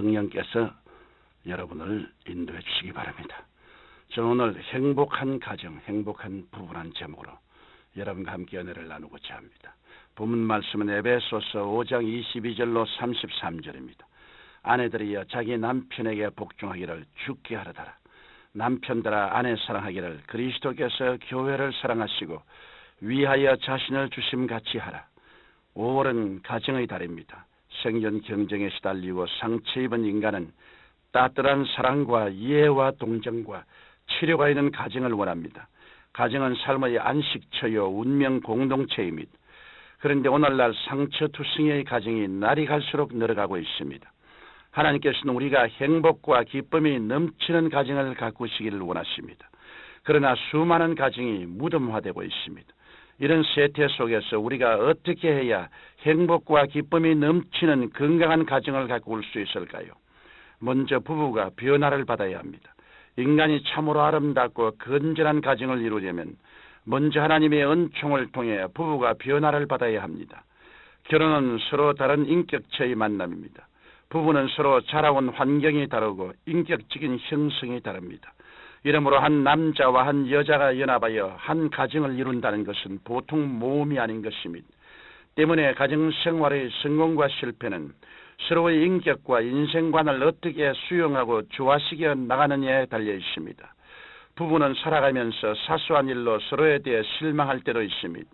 성령께서 여러분을 인도해 주시기 바랍니다. 저는 오늘 행복한 가정, 행복한 부부란 제목으로 여러분과 함께 은혜를 나누고자 합니다. 본문 말씀은 에베소서 5장 22절로 33절입니다. 아내들이여 자기 남편에게 복종하기를 주께 하르다라. 남편들아 아내 사랑하기를 그리스도께서 교회를 사랑하시고 위하여 자신을 주심같이 하라. 5월은 가정의 달입니다. 생존 경쟁에 시달리고 상처 입은 인간은 따뜻한 사랑과 이해와 동정과 치료가 있는 가정을 원합니다. 가정은 삶의 안식처요 운명 공동체입니다. 그런데 오늘날 상처투성이의 가정이 날이 갈수록 늘어가고 있습니다. 하나님께서는 우리가 행복과 기쁨이 넘치는 가정을 가꾸시기를 원하십니다. 그러나 수많은 가정이 무덤화되고 있습니다. 이런 세태 속에서 우리가 어떻게 해야 행복과 기쁨이 넘치는 건강한 가정을 가꿀 수 있을까요? 먼저 부부가 변화를 받아야 합니다. 인간이 참으로 아름답고 건전한 가정을 이루려면 먼저 하나님의 은총을 통해 부부가 변화를 받아야 합니다. 결혼은 서로 다른 인격체의 만남입니다. 부부는 서로 자라온 환경이 다르고 인격적인 형성이 다릅니다. 이러므로 한 남자와 한 여자가 연합하여 한 가정을 이룬다는 것은 보통 모험이 아닌 것입니다. 때문에 가정생활의 성공과 실패는 서로의 인격과 인생관을 어떻게 수용하고 조화시켜 나가느냐에 달려 있습니다. 부부는 살아가면서 사소한 일로 서로에 대해 실망할 때도 있습니다.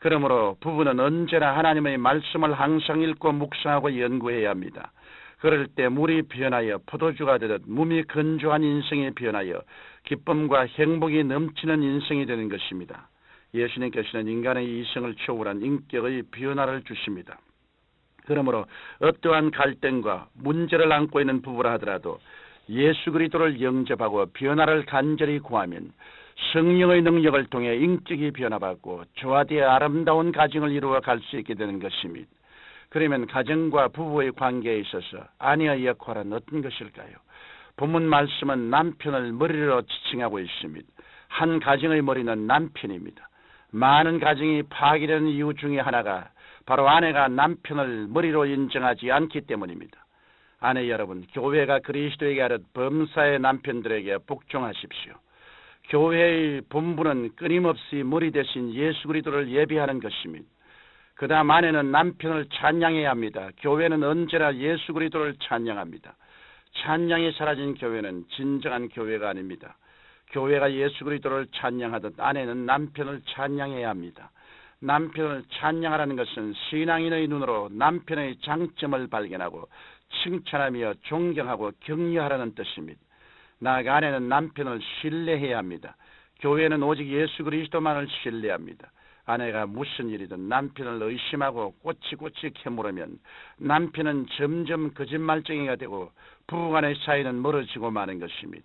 그러므로 부부는 언제나 하나님의 말씀을 항상 읽고 묵상하고 연구해야 합니다. 그럴 때 물이 변하여 포도주가 되듯 몸이 건조한 인생이 변하여 기쁨과 행복이 넘치는 인생이 되는 것입니다. 예수님께서는 인간의 이성을 초월한 인격의 변화를 주십니다. 그러므로 어떠한 갈등과 문제를 안고 있는 부부라 하더라도 예수 그리스도를 영접하고 변화를 간절히 구하면 성령의 능력을 통해 인격이 변화받고 조화되어 아름다운 가정을 이루어 갈 수 있게 되는 것입니다. 그러면 가정과 부부의 관계에 있어서 아내의 역할은 어떤 것일까요? 본문 말씀은 남편을 머리로 지칭하고 있습니다. 한 가정의 머리는 남편입니다. 많은 가정이 파괴되는 이유 중에 하나가 바로 아내가 남편을 머리로 인정하지 않기 때문입니다. 아내 여러분, 교회가 그리스도에게 하듯 범사의 남편들에게 복종하십시오. 교회의 본분은 끊임없이 머리 대신 예수 그리스도를 예배하는 것입니다. 그 다음 아내는 남편을 찬양해야 합니다. 교회는 언제나 예수 그리스도를 찬양합니다. 찬양이 사라진 교회는 진정한 교회가 아닙니다. 교회가 예수 그리스도를 찬양하듯 아내는 남편을 찬양해야 합니다. 남편을 찬양하라는 것은 신앙인의 눈으로 남편의 장점을 발견하고 칭찬하며 존경하고 격려하라는 뜻입니다. 나아가 아내는 남편을 신뢰해야 합니다. 교회는 오직 예수 그리스도만을 신뢰합니다. 아내가 무슨 일이든 남편을 의심하고 꼬치꼬치 캐물으면 남편은 점점 거짓말쟁이가 되고 부부간의 사이는 멀어지고 마는 것입니다.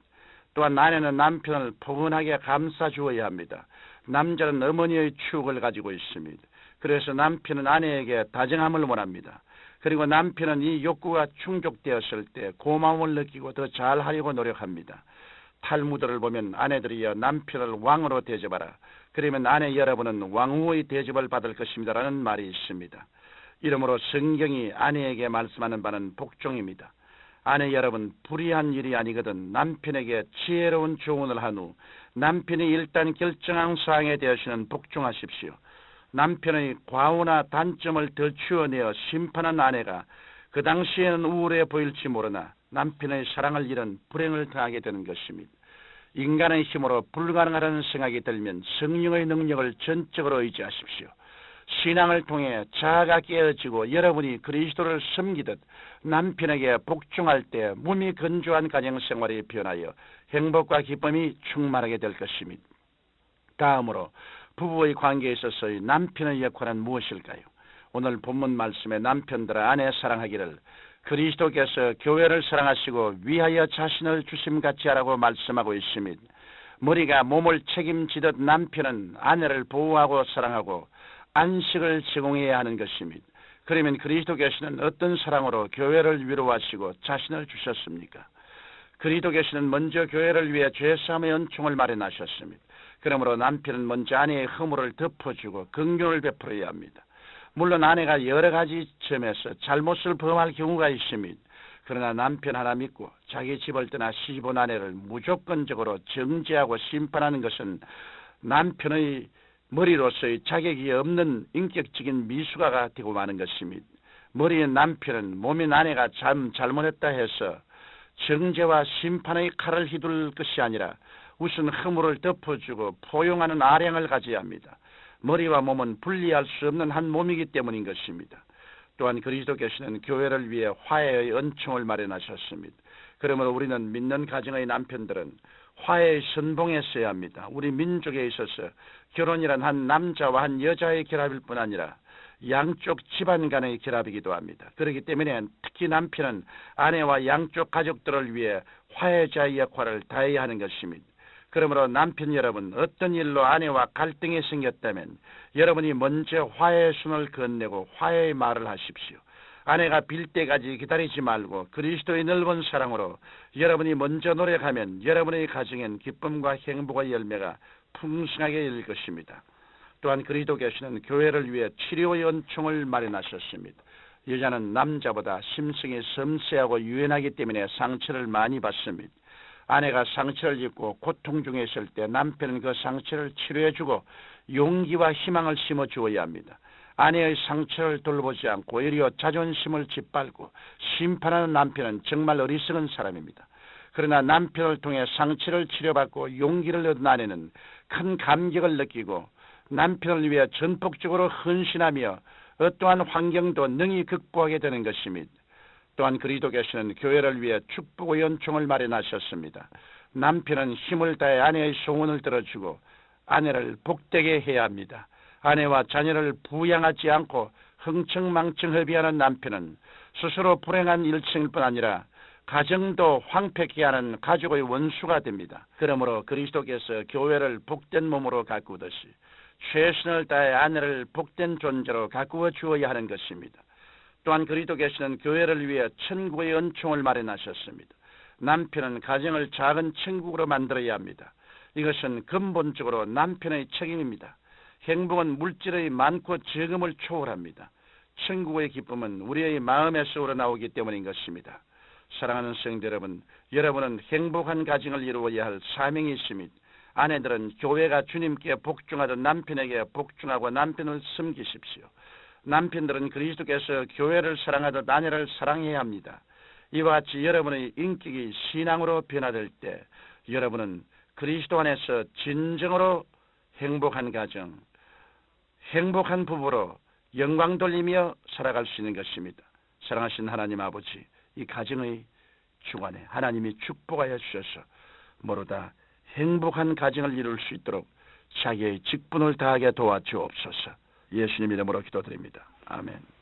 또한 아내는 남편을 포근하게 감싸주어야 합니다. 남자는 어머니의 추억을 가지고 있습니다. 그래서 남편은 아내에게 다정함을 원합니다. 그리고 남편은 이 욕구가 충족되었을 때 고마움을 느끼고 더 잘하려고 노력합니다. 탈무드를 보면 아내들이여 남편을 왕으로 대접하라. 그러면 아내 여러분은 왕후의 대접을 받을 것입니다라는 말이 있습니다. 이러므로 성경이 아내에게 말씀하는 바는 복종입니다. 아내 여러분, 불의한 일이 아니거든 남편에게 지혜로운 조언을 한 후 남편이 일단 결정한 사항에 대해서는 복종하십시오. 남편의 과오나 단점을 더 추어내어 심판한 아내가 그 당시에는 우울해 보일지 모르나 남편의 사랑을 잃은 불행을 당하게 되는 것입니다. 인간의 힘으로 불가능하다는 생각이 들면 성령의 능력을 전적으로 의지하십시오. 신앙을 통해 자아가 깨어지고 여러분이 그리스도를 섬기듯 남편에게 복종할 때 몸이 건조한 가정생활이 변하여 행복과 기쁨이 충만하게 될 것입니다. 다음으로 부부의 관계에 있어서의 남편의 역할은 무엇일까요? 오늘 본문 말씀에 남편들아 아내 사랑하기를 그리스도께서 교회를 사랑하시고 위하여 자신을 주심같이 하라고 말씀하고 있습니다. 머리가 몸을 책임지듯 남편은 아내를 보호하고 사랑하고 안식을 제공해야 하는 것입니다. 그러면 그리스도께서는 어떤 사랑으로 교회를 위로하시고 자신을 주셨습니까? 그리스도께서는 먼저 교회를 위해 죄사함의 은총을 마련하셨습니다. 그러므로 남편은 먼저 아내의 허물을 덮어주고 긍휼을 베풀어야 합니다. 물론 아내가 여러 가지 점에서 잘못을 범할 경우가 있습니다. 그러나 남편 하나 믿고 자기 집을 떠나 시집온 아내를 무조건적으로 정죄하고 심판하는 것은 남편의 머리로서의 자격이 없는 인격적인 미숙아가 되고 마는 것입니다. 머리의 남편은 몸인 아내가 잘못했다 해서 정죄와 심판의 칼을 휘둘 것이 아니라 우선 허물을 덮어주고 포용하는 아량을 가져야 합니다. 머리와 몸은 분리할 수 없는 한 몸이기 때문인 것입니다. 또한 그리스도께서는 교회를 위해 화해의 은총을 마련하셨습니다. 그러므로 우리는 믿는 가정의 남편들은 화해의 선봉에 서야 합니다. 우리 민족에 있어서 결혼이란 한 남자와 한 여자의 결합일 뿐 아니라 양쪽 집안 간의 결합이기도 합니다. 그렇기 때문에 특히 남편은 아내와 양쪽 가족들을 위해 화해자의 역할을 다해야 하는 것입니다. 그러므로 남편 여러분, 어떤 일로 아내와 갈등이 생겼다면 여러분이 먼저 화해의 손을 건네고 화해의 말을 하십시오. 아내가 빌 때까지 기다리지 말고 그리스도의 넓은 사랑으로 여러분이 먼저 노력하면 여러분의 가정엔 기쁨과 행복의 열매가 풍성하게 열릴 것입니다. 또한 그리스도께서는 교회를 위해 치료의 은총을 마련하셨습니다. 여자는 남자보다 심성이 섬세하고 유연하기 때문에 상처를 많이 받습니다. 아내가 상처를 입고 고통 중에 있을 때 남편은 그 상처를 치료해주고 용기와 희망을 심어주어야 합니다. 아내의 상처를 돌보지 않고 오히려 자존심을 짓밟고 심판하는 남편은 정말 어리석은 사람입니다. 그러나 남편을 통해 상처를 치료받고 용기를 얻은 아내는 큰 감격을 느끼고 남편을 위해 전폭적으로 헌신하며 어떠한 환경도 능히 극복하게 되는 것입니다. 또한 그리스도께서는 교회를 위해 축복의 은총을 마련하셨습니다. 남편은 힘을 다해 아내의 소원을 들어주고 아내를 복되게 해야 합니다. 아내와 자녀를 부양하지 않고 흥청망청 허비하는 남편은 스스로 불행한 일생일 뿐 아니라 가정도 황폐케 하는 가족의 원수가 됩니다. 그러므로 그리스도께서 교회를 복된 몸으로 가꾸듯이 최선을 다해 아내를 복된 존재로 가꾸어 주어야 하는 것입니다. 또한 그리스도께서는 교회를 위해 천국의 은총을 마련하셨습니다. 남편은 가정을 작은 천국으로 만들어야 합니다. 이것은 근본적으로 남편의 책임입니다. 행복은 물질의 많고 적음을 초월합니다. 천국의 기쁨은 우리의 마음에서 우러나오기 때문인 것입니다. 사랑하는 성도 여러분, 여러분은 행복한 가정을 이루어야 할 사명이 있습니다. 아내들은 교회가 주님께 복종하듯 남편에게 복종하고 남편을 섬기십시오. 남편들은 그리스도께서 교회를 사랑하듯 아내를 사랑해야 합니다. 이와 같이 여러분의 인격이 신앙으로 변화될 때 여러분은 그리스도 안에서 진정으로 행복한 가정, 행복한 부부로 영광 돌리며 살아갈 수 있는 것입니다. 사랑하신 하나님 아버지, 이 가정의 주관에 하나님이 축복하여 주셔서 모두다 행복한 가정을 이룰 수 있도록 자기의 직분을 다하게 도와주옵소서. 예수님 이름으로 기도드립니다. 아멘.